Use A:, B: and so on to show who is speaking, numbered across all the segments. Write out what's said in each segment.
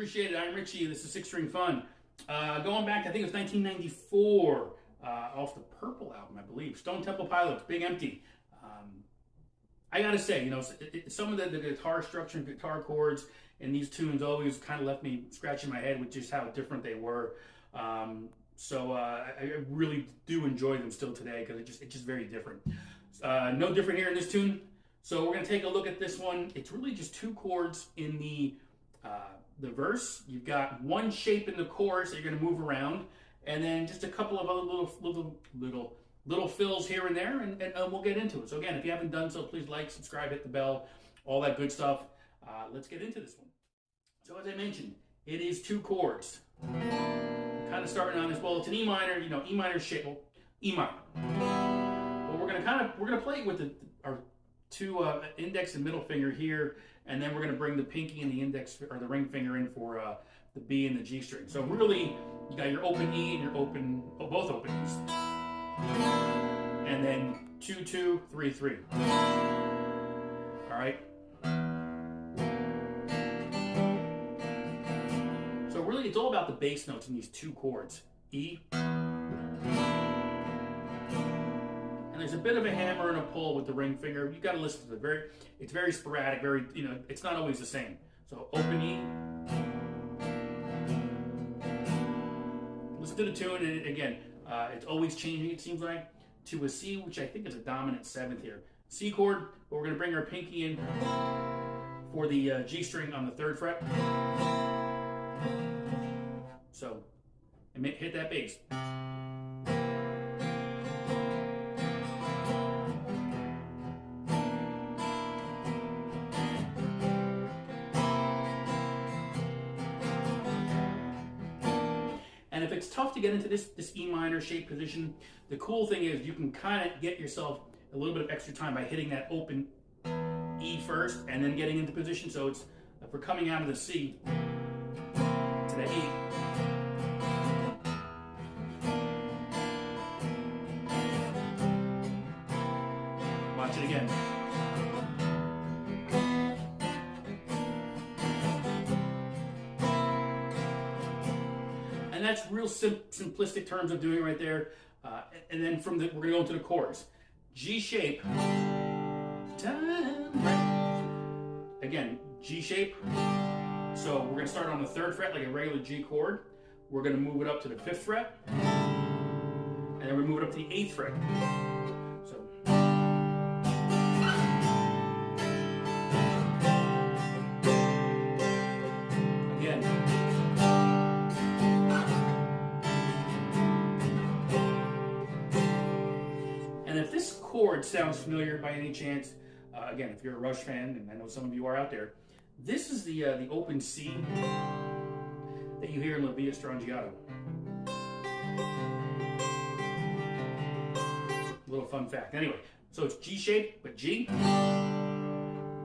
A: Appreciate it. I'm Richie. This is Six String Fun. Going back, I think it was 1994, off the Purple album, I believe. Stone Temple Pilots, Big Empty. I gotta say, you know, some of the guitar structure and guitar chords in these tunes always kind of left me scratching my head with just how different they were. So I really do enjoy them still today because it's just very different. No different here in this tune. So we're gonna take a look at this one. It's really just two chords in the verse. You've got one shape in the chorus that you're gonna move around, and then just a couple of other little fills here and there, and we'll get into it. So again, if you haven't done so, please like, subscribe, hit the bell, all that good stuff. Let's get into this one. So as I mentioned, it is two chords. Kind of starting on this, well, it's an E minor, you know, E minor shape, well, E minor. But we're gonna play with our two index and middle finger here, and then we're gonna bring the pinky and the index or the ring finger in for the B and the G string. So really, you got your open E and your open, both open E's, and then 2 2 3 3. All right. So really, it's all about the bass notes in these two chords, E. And there's a bit of a hammer and a pull with the ring finger. You got to listen to it. It's very sporadic. Very, you know, it's not always the same. So open E. Listen to the tune, and again, it's always changing. It seems like to a C, which I think is a dominant seventh here. C chord, but we're going to bring our pinky in for the G string on the 3rd fret. So, and hit that bass. And if it's tough to get into this E minor shape position, the cool thing is you can kind of get yourself a little bit of extra time by hitting that open E first and then getting into position. So it's, if we're coming out of the C to the E, watch it again. And that's real simplistic terms of doing it right there. And then from the, we're gonna go into the chorus. G shape. Again, G shape. So we're gonna start on the 3rd fret like a regular G chord. We're gonna move it up to the 5th fret. And then we move it up to the 8th fret. So. Again. And if this chord sounds familiar by any chance, again, if you're a Rush fan, and I know some of you are out there, this is the open C that you hear in La Via Strangiato. Little fun fact. Anyway, so it's G shape, but G.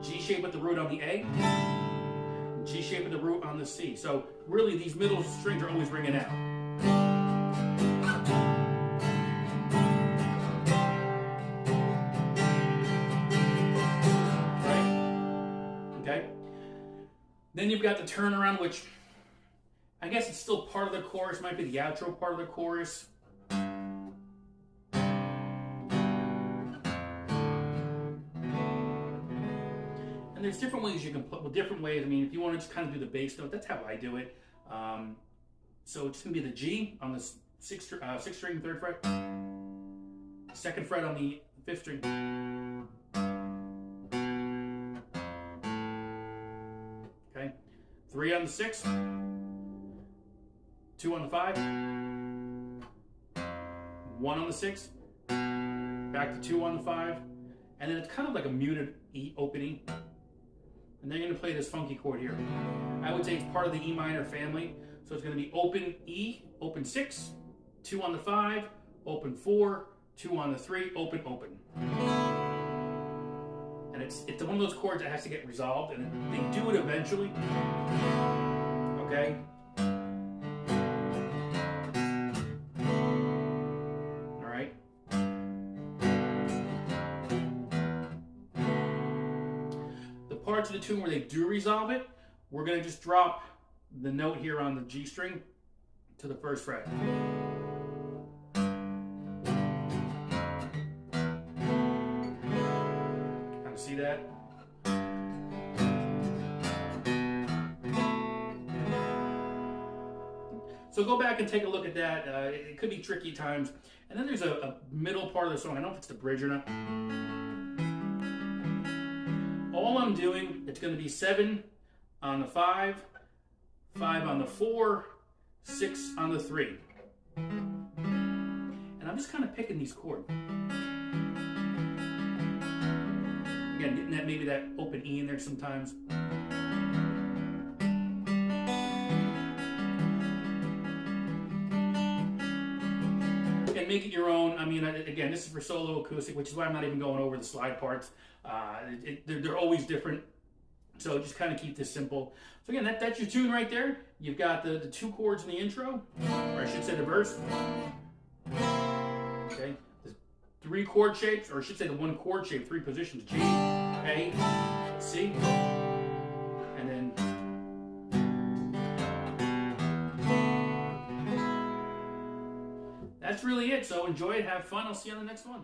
A: G shape with the root on the A. G shape with the root on the C. So really, these middle strings are always ringing out. Then you've got the turnaround, which I guess it's still part of the chorus, might be the outro part of the chorus. And there's different ways you can put, well, different ways. I mean, if you want to just kind of do the bass note, that's how I do it. So it's going to be the G on the 6th string, 3rd fret, 2nd fret on the 5th string. 3 on the 6, 2 on the 5, 1 on the 6, back to 2 on the 5, and then it's kind of like a muted E opening. And then you're going to play this funky chord here. I would say it's part of the E minor family. So it's going to be open E, open 6, 2 on the 5, open 4, 2 on the 3, open, open. And it's one of those chords that has to get resolved, and they do it eventually. Okay? All right? The parts of the tune where they do resolve it, we're going to just drop the note here on the G string to the first fret. Kind of see that? So go back and take a look at that. It could be tricky at times. And then there's a middle part of the song. I don't know if it's the bridge or not. All I'm doing, it's going to be 7 on the 5, 5 on the 4, 6 on the 3. And I'm just kind of picking these chords. Again, getting that, maybe that open E in there sometimes. And make it your own. I mean, again, this is for solo acoustic, which is why I'm not even going over the slide parts. They're always different. So just kind of keep this simple. So again, that's your tune right there. You've got the 2 chords in the intro, or I should say the verse. Okay, the 3 chord shapes, or I should say the 1 chord shape, 3 positions: G, A, C, and then. That's really it. So enjoy it, have fun. I'll see you on the next one.